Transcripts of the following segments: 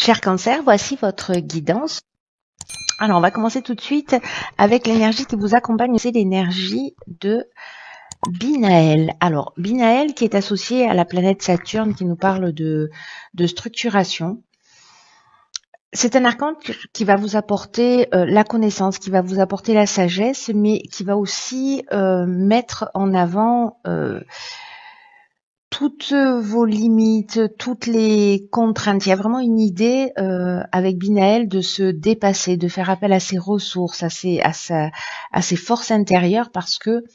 Cher Cancer, voici votre guidance. Alors, on va commencer tout de suite avec l'énergie qui vous accompagne. C'est l'énergie de Binaël. Alors, Binaël qui est associé à la planète Saturne qui nous parle de structuration. C'est un archange qui va vous apporter la connaissance, qui va vous apporter la sagesse, mais qui va aussi mettre en avant toutes vos limites, toutes les contraintes. Il y a vraiment une idée avec Binaël de se dépasser, de faire appel à ses ressources, à ses forces intérieures, parce que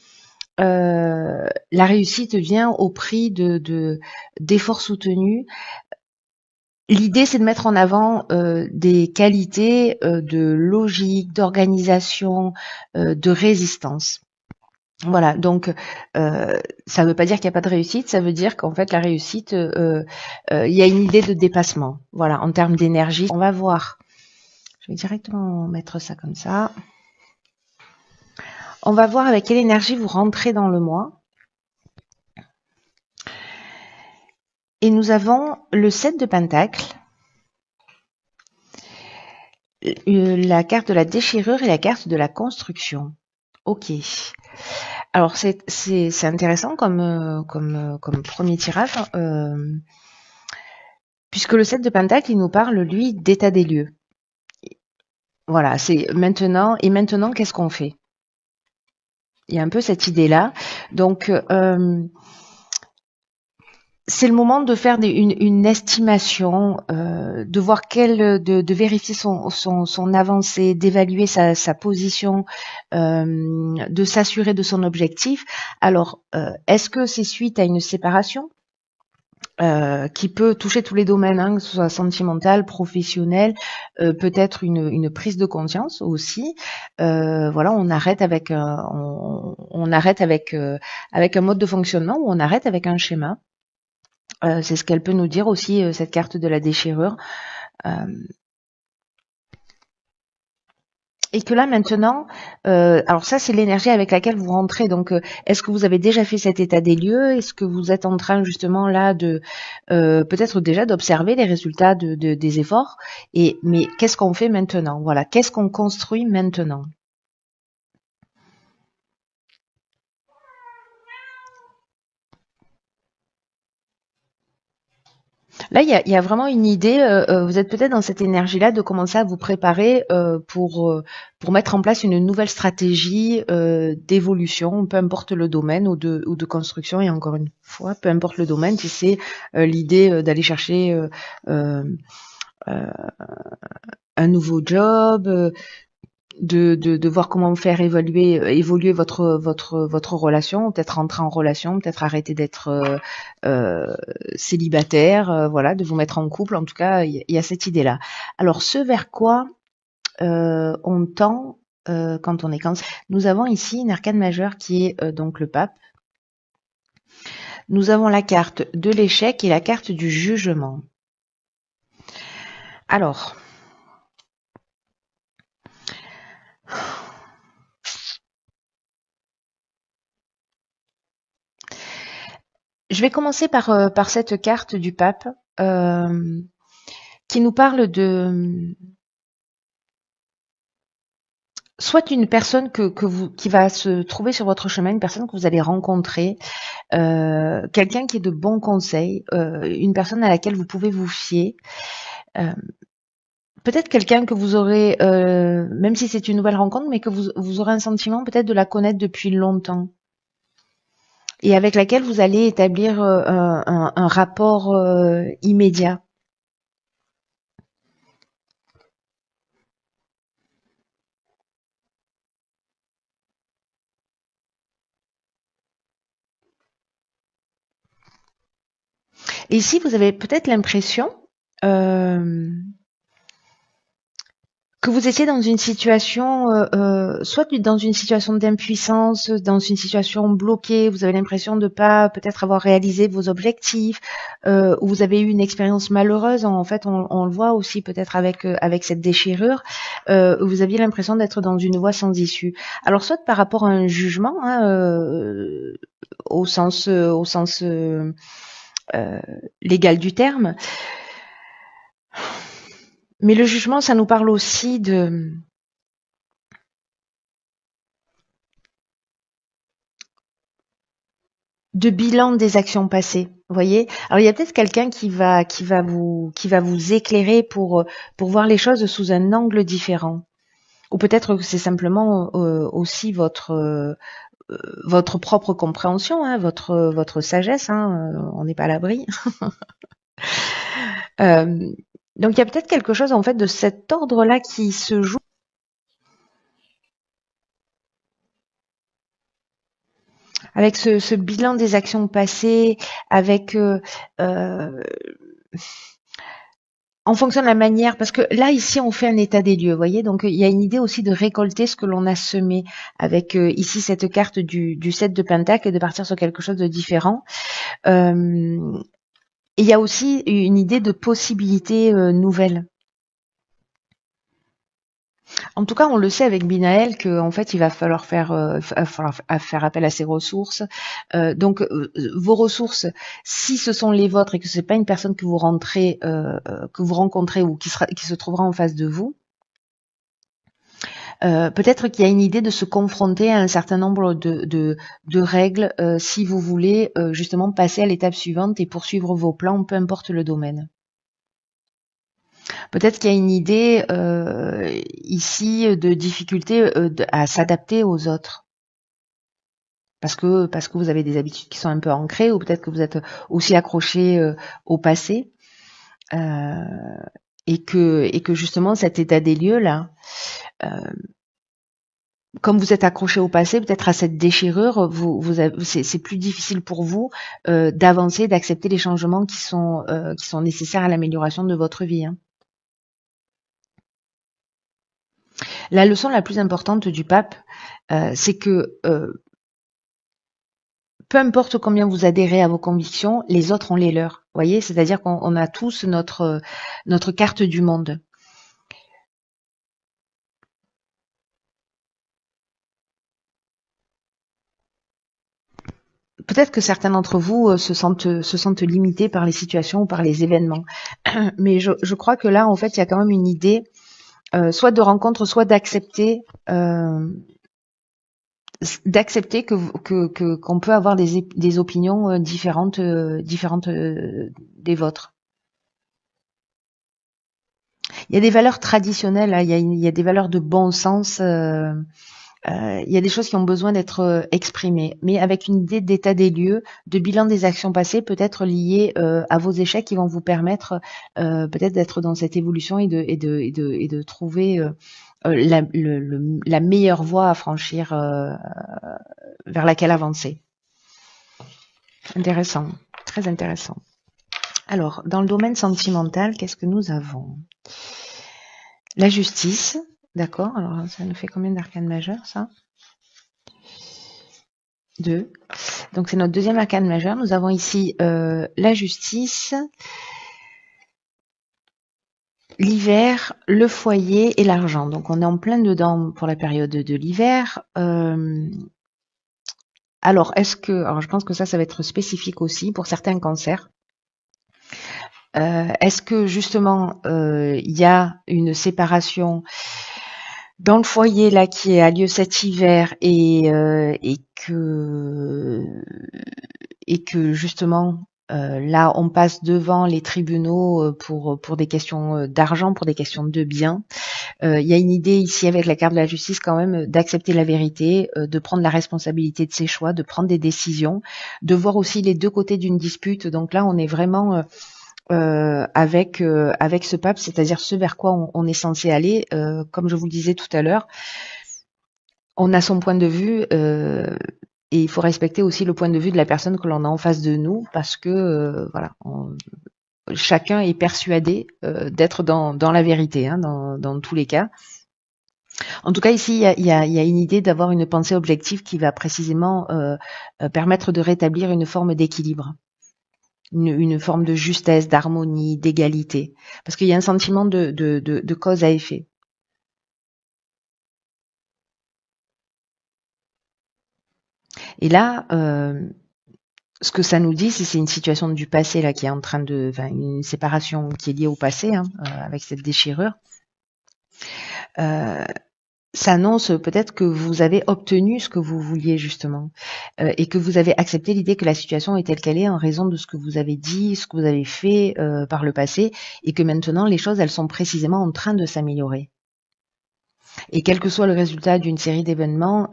la réussite vient au prix d'efforts soutenus. L'idée, c'est de mettre en avant des qualités de logique, d'organisation, de résistance. Voilà, donc ça ne veut pas dire qu'il n'y a pas de réussite, ça veut dire qu'en fait la réussite, il y a une idée de dépassement. Voilà, en termes d'énergie, on va voir. Je vais directement mettre ça comme ça. On va voir avec quelle énergie vous rentrez dans le mois. Et nous avons le 7 de Pentacle, la carte de la déchirure et la carte de la construction. Ok. Alors c'est intéressant comme premier tirage, puisque le 7 de Pentacle, il nous parle, lui, d'état des lieux. Voilà, c'est maintenant, et maintenant, qu'est-ce qu'on fait? Il y a un peu cette idée-là. Donc, c'est le moment de faire une estimation, de voir de vérifier son avancée, d'évaluer sa position, de s'assurer de son objectif. Alors, est-ce que c'est suite à une séparation qui peut toucher tous les domaines, hein, que ce soit sentimental, professionnel, peut-être une prise de conscience aussi. Voilà, on arrête avec avec un mode de fonctionnement, ou on arrête avec un schéma. C'est ce qu'elle peut nous dire aussi, cette carte de la déchirure. Et que là maintenant, alors ça c'est l'énergie avec laquelle vous rentrez. Donc, est-ce que vous avez déjà fait cet état des lieux? Est-ce que vous êtes en train justement là de peut-être déjà d'observer les résultats des efforts? Mais qu'est-ce qu'on fait maintenant? Voilà, qu'est-ce qu'on construit maintenant? Là, il y a vraiment une idée, vous êtes peut-être dans cette énergie-là de commencer à vous préparer pour mettre en place une nouvelle stratégie d'évolution, peu importe le domaine, ou de construction. Et encore une fois, peu importe le domaine, si c'est l'idée d'aller chercher euh, un nouveau job, de voir comment faire évoluer votre relation, peut-être rentrer en relation, peut-être arrêter d'être célibataire, voilà, de vous mettre en couple. En tout cas, il y a cette idée-là. Alors, ce vers quoi on tend quand on est Cancer, nous avons ici une arcane majeure qui est donc le pape. Nous avons la carte de l'échec et la carte du jugement. Alors, je vais commencer par cette carte du pape qui nous parle de soit une personne qui va se trouver sur votre chemin, une personne que vous allez rencontrer, quelqu'un qui est de bons conseils, une personne à laquelle vous pouvez vous fier. Peut-être quelqu'un que vous aurez, même si c'est une nouvelle rencontre, mais que vous aurez un sentiment peut-être de la connaître depuis longtemps, et avec laquelle vous allez établir un rapport immédiat. Et ici, vous avez peut-être l'impression que vous étiez dans une situation, soit dans une situation d'impuissance, dans une situation bloquée, vous avez l'impression de pas peut-être avoir réalisé vos objectifs, ou vous avez eu une expérience malheureuse. En fait, on le voit aussi peut-être avec cette déchirure, vous aviez l'impression d'être dans une voie sans issue. Alors, soit par rapport à un jugement, hein, au sens légal du terme, Mais le jugement, ça nous parle aussi de bilan des actions passées. Vous voyez? Alors il y a peut-être quelqu'un qui va vous éclairer pour voir les choses sous un angle différent. Ou peut-être que c'est simplement aussi votre propre compréhension, hein, votre sagesse. Hein, on n'est pas à l'abri. Euh, donc il y a peut-être quelque chose en fait de cet ordre-là qui se joue avec ce bilan des actions passées, avec en fonction de la manière, parce que là ici on fait un état des lieux, vous voyez, donc il y a une idée aussi de récolter ce que l'on a semé, avec ici cette carte du 7 de Pentacle et de partir sur quelque chose de différent. Et il y a aussi une idée de possibilités nouvelles. En tout cas, on le sait avec Binaël qu'en fait, il va falloir faire appel à ses ressources. Donc, vos ressources, si ce sont les vôtres et que c'est pas une personne que vous que vous rencontrez ou qui se trouvera en face de vous, peut-être qu'il y a une idée de se confronter à un certain nombre de règles si vous voulez justement passer à l'étape suivante et poursuivre vos plans, peu importe le domaine. Peut-être qu'il y a une idée ici de difficulté à s'adapter aux autres. Parce que vous avez des habitudes qui sont un peu ancrées, ou peut-être que vous êtes aussi accroché au passé, euh, et que justement cet état des lieux là, comme vous êtes accroché au passé, peut-être à cette déchirure, c'est plus difficile pour vous d'avancer, d'accepter les changements qui sont nécessaires à l'amélioration de votre vie. Hein. La leçon la plus importante du pape, c'est que peu importe combien vous adhérez à vos convictions, les autres ont les leurs. Vous voyez, c'est-à-dire qu'on a tous notre carte du monde. Peut-être que certains d'entre vous se sentent limités par les situations ou par les événements. Mais je crois que là, en fait, il y a quand même une idée, soit de rencontre, soit d'accepter qu'on peut avoir des opinions différentes des vôtres. Il y a des valeurs traditionnelles, hein, il y a des valeurs de bon sens. Il y a des choses qui ont besoin d'être exprimées, mais avec une idée d'état des lieux, de bilan des actions passées, peut-être liées à vos échecs, qui vont vous permettre peut-être d'être dans cette évolution et de trouver la meilleure voie à franchir vers laquelle avancer. Intéressant, très intéressant. Alors, dans le domaine sentimental, qu'est-ce que nous avons? La justice, d'accord. Alors, ça nous fait combien d'arcanes majeures, ça? 2. Donc, c'est notre deuxième arcane majeur. Nous avons ici la justice, l'hiver, le foyer et l'argent. Donc, on est en plein dedans pour la période de l'hiver. Alors, je pense que ça va être spécifique aussi pour certains cancers. Est-ce que justement il y a une séparation dans le foyer là qui a lieu cet hiver et que justement là on passe devant les tribunaux pour des questions d'argent, pour des questions de biens. Il y a une idée ici avec la carte de la justice quand même d'accepter la vérité, de prendre la responsabilité de ses choix, de prendre des décisions, de voir aussi les deux côtés d'une dispute. Donc là on est vraiment avec ce pape, c'est-à-dire ce vers quoi on est censé aller. Comme je vous le disais tout à l'heure, on a son point de vue et il faut respecter aussi le point de vue de la personne que l'on a en face de nous, parce que voilà, chacun est persuadé d'être dans la vérité, hein, dans tous les cas. En tout cas, ici, il y a une idée d'avoir une pensée objective qui va précisément permettre de rétablir une forme d'équilibre. Une forme de justesse, d'harmonie, d'égalité. Parce qu'il y a un sentiment de cause à effet. Et là, ce que ça nous dit, c'est une situation du passé là qui est en train de, enfin une séparation qui est liée au passé, hein, avec cette déchirure. Euh, Ça annonce peut-être que vous avez obtenu ce que vous vouliez justement, et que vous avez accepté l'idée que la situation est telle qu'elle est en raison de ce que vous avez dit, ce que vous avez fait par le passé, et que maintenant les choses elles sont précisément en train de s'améliorer. Et quel que soit le résultat d'une série d'événements,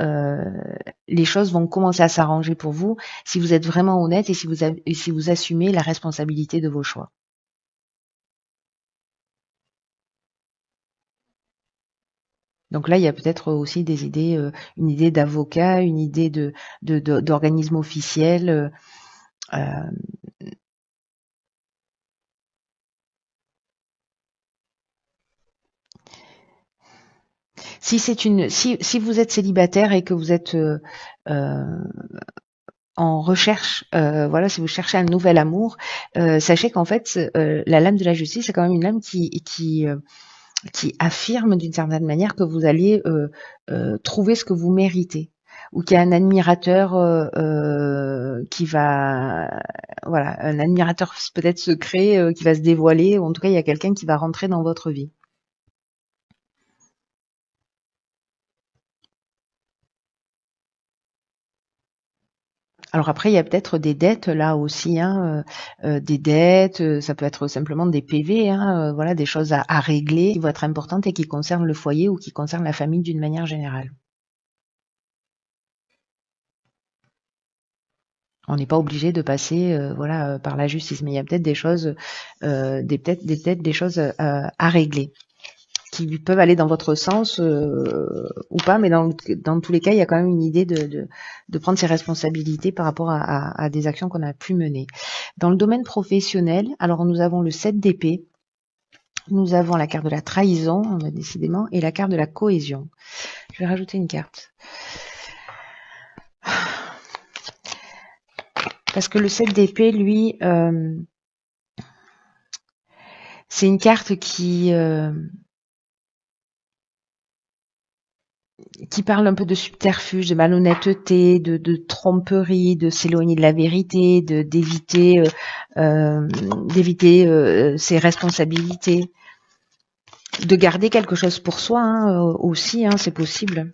les choses vont commencer à s'arranger pour vous si vous êtes vraiment honnête et si vous assumez la responsabilité de vos choix. Donc là, il y a peut-être aussi des idées, une idée d'avocat, une idée d'organisme officiel. Euh, si vous êtes célibataire et que vous êtes euh, en recherche, voilà, si vous cherchez un nouvel amour, sachez qu'en fait, la lame de la justice, c'est quand même une lame qui affirme d'une certaine manière que vous allez trouver ce que vous méritez, ou qu'il y a un admirateur qui va, voilà, un admirateur peut-être secret qui va se dévoiler, ou en tout cas il y a quelqu'un qui va rentrer dans votre vie. Alors après, il y a peut-être des dettes là aussi, hein, des dettes, ça peut être simplement des PV, hein, voilà, des choses à régler qui vont être importantes et qui concernent le foyer ou qui concernent la famille d'une manière générale. On n'est pas obligé de passer, voilà, par la justice, mais il y a peut-être des choses, peut-être des choses à régler qui peuvent aller dans votre sens ou pas, mais dans tous les cas, il y a quand même une idée de prendre ses responsabilités par rapport à des actions qu'on a pu mener. Dans le domaine professionnel, alors nous avons le 7 d'épée, nous avons la carte de la trahison, décidément, et la carte de la cohésion. Je vais rajouter une carte. Parce que le 7 d'épée, lui, c'est une carte qui parle un peu de subterfuge, de malhonnêteté, de tromperie, de s'éloigner de la vérité, d'éviter ses responsabilités, de garder quelque chose pour soi, hein, aussi, hein, c'est possible.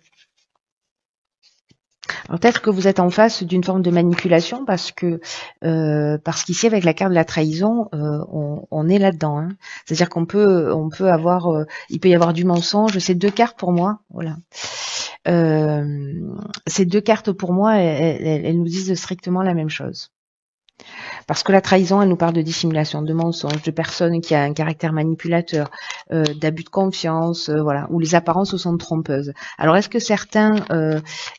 Alors peut-être que vous êtes en face d'une forme de manipulation parce qu'ici avec la carte de la trahison, on est là-dedans. Hein. C'est-à-dire on peut avoir, il peut y avoir du mensonge. C'est deux cartes pour moi, voilà. Ces deux cartes pour moi, elles nous disent strictement la même chose. Parce que la trahison, elle nous parle de dissimulation, de mensonge, de personnes qui a un caractère manipulateur, d'abus de confiance, voilà, où les apparences sont trompeuses. Alors, est-ce que certains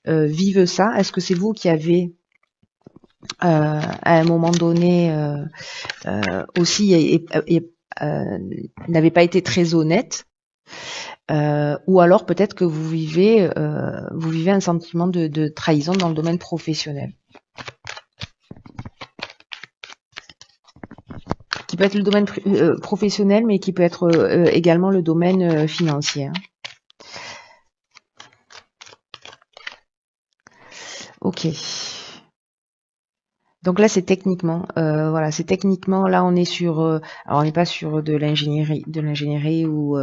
vivent ça? Est-ce que c'est vous qui avez à un moment donné aussi n'avez pas été très honnête, ou alors peut-être que vous vivez un sentiment de trahison dans le domaine professionnel, qui peut être le domaine professionnel, mais qui peut être également le domaine financier. Hein. Ok. Donc là, c'est techniquement, voilà, c'est techniquement. Là, on est sur, alors on n'est pas sur de l'ingénierie ou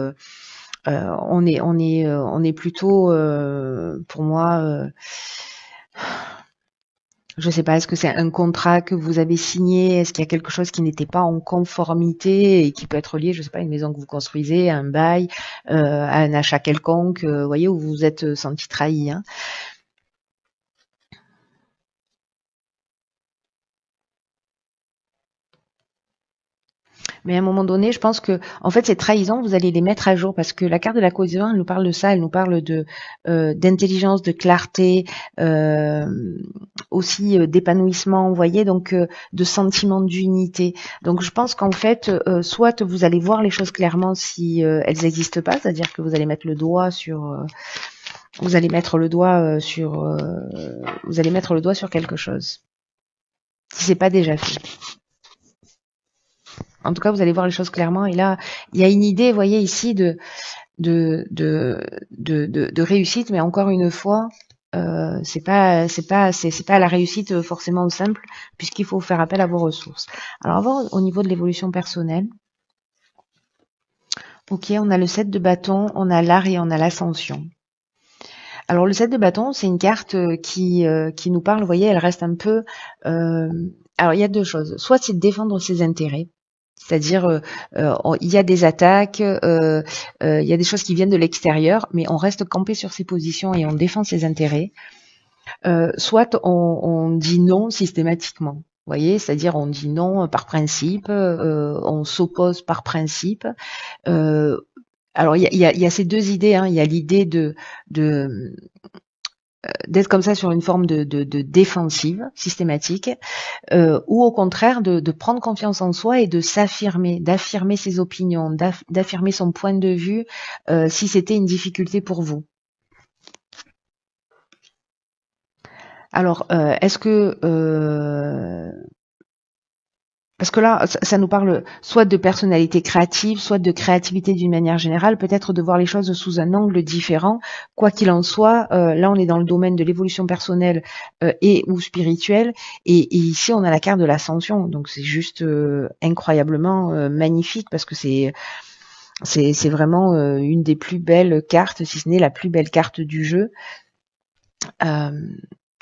on est plutôt, pour moi, je sais pas, est-ce que c'est un contrat que vous avez signé? Est-ce qu'il y a quelque chose qui n'était pas en conformité et qui peut être lié, je sais pas, à une maison que vous construisez, à un bail, à un achat quelconque, voyez, où vous vous êtes senti trahi, hein? Mais à un moment donné, je pense que, en fait, ces trahisons, vous allez les mettre à jour parce que la carte de la cohésion, elle nous parle de ça, elle nous parle de d'intelligence, de clarté, euh, aussi d'épanouissement, vous voyez, donc de sentiment d'unité. Donc, je pense qu'en fait, soit vous allez voir les choses clairement si elles n'existent pas, c'est-à-dire que vous allez mettre le doigt sur, vous allez mettre le doigt vous allez mettre le doigt sur quelque chose, si c'est pas déjà fait. En tout cas, vous allez voir les choses clairement. Et là, il y a une idée, vous voyez ici, de réussite, mais encore une fois, c'est pas la réussite forcément simple, puisqu'il faut faire appel à vos ressources. Alors, avant, au niveau de l'évolution personnelle, ok, on a le 7 de bâton, on a l'art et on a l'ascension. Alors, le 7 de bâton, c'est une carte qui nous parle, vous voyez, elle reste un peu... alors, il y a deux choses. Soit c'est de défendre ses intérêts, c'est-à-dire il y a des attaques, il y a des choses qui viennent de l'extérieur, mais on reste campé sur ses positions et on défend ses intérêts. Soit on dit non systématiquement. Vous voyez, c'est-à-dire on dit non par principe, on s'oppose par principe. Alors il y a ces deux idées. Hein. Il y a l'idée de d'être comme ça sur une forme de défensive systématique, ou au contraire de prendre confiance en soi et de s'affirmer, d'affirmer ses opinions, d'affirmer son point de vue si c'était une difficulté pour vous. Alors, est-ce que parce que là, ça nous parle soit de personnalité créative, soit de créativité d'une manière générale, peut-être de voir les choses sous un angle différent. Quoi qu'il en soit, là, on est dans le domaine de l'évolution personnelle et ou spirituelle. Et ici, on a la carte de l'ascension. Donc, c'est juste incroyablement magnifique parce que c'est vraiment une des plus belles cartes, si ce n'est la plus belle carte du jeu.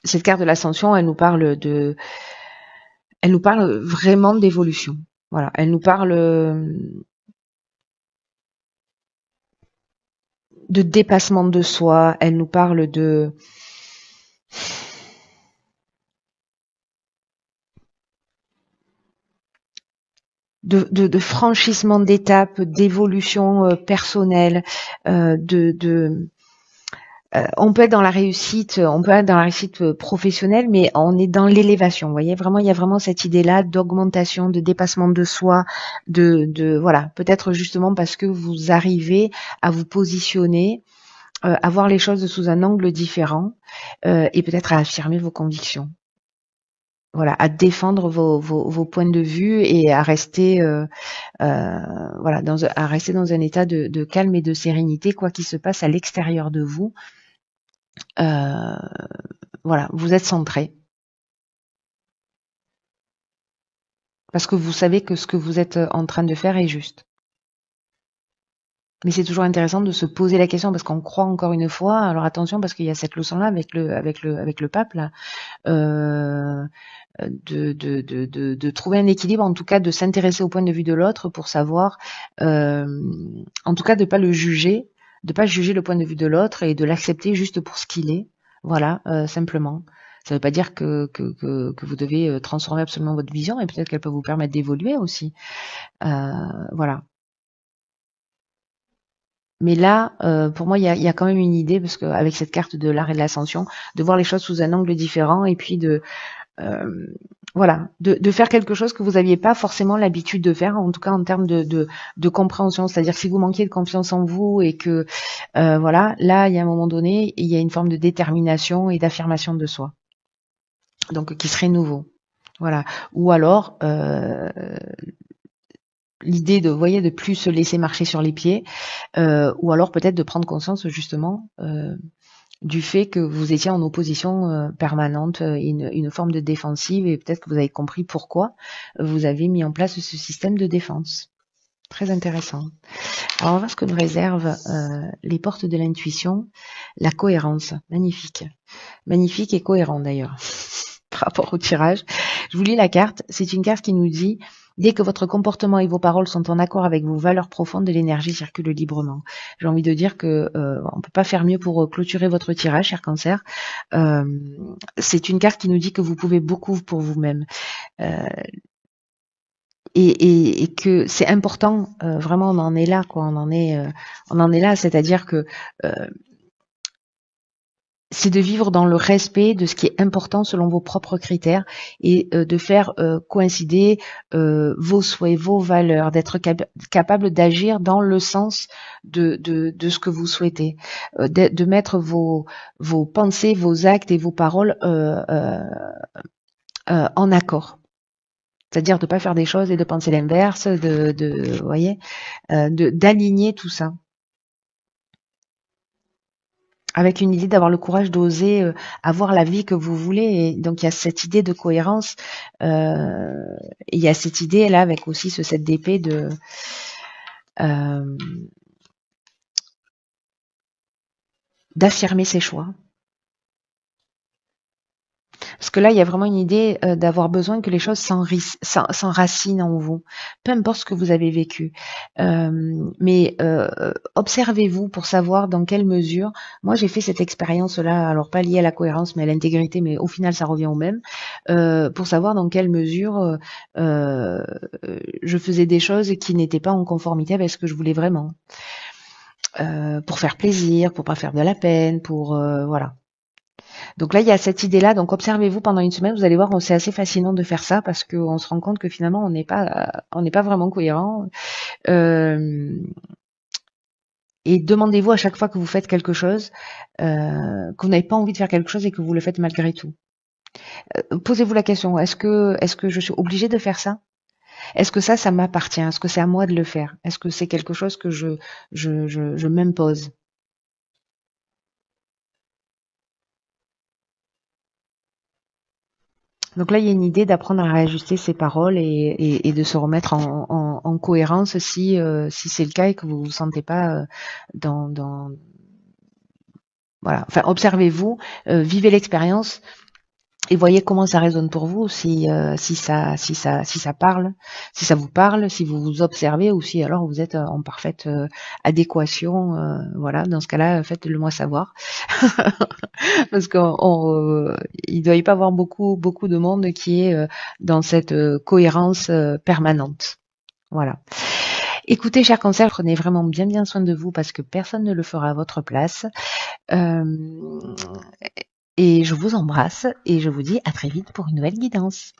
Cette carte de l'ascension, elle nous parle vraiment d'évolution. Voilà, elle nous parle de dépassement de soi, elle nous parle de franchissement d'étapes, d'évolution personnelle, on peut être dans la réussite, professionnelle, mais on est dans l'élévation. Vous voyez, vraiment, il y a vraiment cette idée-là d'augmentation, de dépassement de soi, voilà, peut-être justement parce que vous arrivez à vous positionner, à voir les choses sous un angle différent, et peut-être à affirmer vos convictions. Voilà, à défendre vos points de vue et à rester, voilà, à rester dans un état de calme et de sérénité, quoi qu'il se passe à l'extérieur de vous. Voilà, vous êtes centré. Parce que vous savez que ce que vous êtes en train de faire est juste. Mais c'est toujours intéressant de se poser la question parce qu'on croit encore une fois. Alors attention parce qu'il y a cette leçon-là avec le pape là, de trouver un équilibre, en tout cas de s'intéresser au point de vue de l'autre pour savoir, en tout cas de pas le juger, de pas juger le point de vue de l'autre et de l'accepter juste pour ce qu'il est. Voilà, simplement. Ça ne veut pas dire que vous devez transformer absolument votre vision, et peut-être qu'elle peut vous permettre d'évoluer aussi. Voilà. Mais là, pour moi, il y a quand même une idée, parce qu'avec cette carte de l'art et de l'ascension, de voir les choses sous un angle différent, et puis voilà, de faire quelque chose que vous n'aviez pas forcément l'habitude de faire, en tout cas en termes de compréhension. C'est-à-dire que si vous manquiez de confiance en vous et que voilà, là, il y a un moment donné, il y a une forme de détermination et d'affirmation de soi. Donc qui serait nouveau. Voilà. Ou alors l'idée de, vous voyez, de plus se laisser marcher sur les pieds, ou alors peut-être de prendre conscience justement du fait que vous étiez en opposition permanente, une forme de défensive, et peut-être que vous avez compris pourquoi vous avez mis en place ce système de défense. Très intéressant. Alors on va voir ce que nous réservent les portes de l'intuition, la cohérence. Magnifique. Magnifique et cohérent d'ailleurs. Par rapport au tirage. Je vous lis la carte. C'est une carte qui nous dit: dès que votre comportement et vos paroles sont en accord avec vos valeurs profondes, l'énergie circule librement. J'ai envie de dire que on peut pas faire mieux pour clôturer votre tirage, cher Cancer. C'est une carte qui nous dit que vous pouvez beaucoup pour vous-même. Et que c'est important, vraiment on en est là, quoi. On en est là, c'est-à-dire que c'est de vivre dans le respect de ce qui est important selon vos propres critères, et de faire coïncider vos souhaits, vos valeurs, d'être capable d'agir dans le sens de ce que vous souhaitez, de mettre vos pensées, vos actes et vos paroles en accord. C'est-à-dire de ne pas faire des choses et de penser l'inverse, vous voyez, d'aligner tout ça. avec une idée d'avoir le courage d'oser avoir la vie que vous voulez. Et donc il y a cette idée de cohérence, et il y a cette idée là avec aussi ce 7 d'épée de euh, d'affirmer ses choix. Parce que là, il y a vraiment une idée d'avoir besoin que les choses s'enracinent en vous, peu importe ce que vous avez vécu. Mais observez-vous pour savoir dans quelle mesure. Moi, j'ai fait cette expérience-là, alors pas liée à la cohérence, mais à l'intégrité, mais au final, ça revient au même, pour savoir dans quelle mesure euh, je faisais des choses qui n'étaient pas en conformité avec ce que je voulais vraiment. Pour faire plaisir, pour pas faire de la peine, pour voilà. Donc là, il y a cette idée-là. Donc observez-vous pendant une semaine. Vous allez voir, c'est assez fascinant de faire ça parce qu'on se rend compte que finalement, on n'est pas vraiment cohérent. Euh, et demandez-vous à chaque fois que vous faites quelque chose, que vous n'avez pas envie de faire quelque chose et que vous le faites malgré tout. Posez-vous la question, est-ce que je suis obligée de faire ça? Est-ce que ça m'appartient? Est-ce que c'est à moi de le faire? Est-ce que c'est quelque chose que je m'impose? Donc là, il y a une idée d'apprendre à réajuster ses paroles et de se remettre en cohérence si c'est le cas et que vous vous sentez pas dans voilà. Enfin, observez-vous, vivez l'expérience et voyez comment ça résonne pour vous, si ça parle, si ça vous parle, si vous vous observez ou si alors vous êtes en parfaite adéquation. Voilà, dans ce cas-là, faites-le moi savoir. Parce qu'il doit y pas avoir beaucoup de monde qui est dans cette cohérence permanente. Voilà. Écoutez, chers cancer, prenez vraiment bien soin de vous parce que personne ne le fera à votre place. Euh, et je vous embrasse et je vous dis à très vite pour une nouvelle guidance.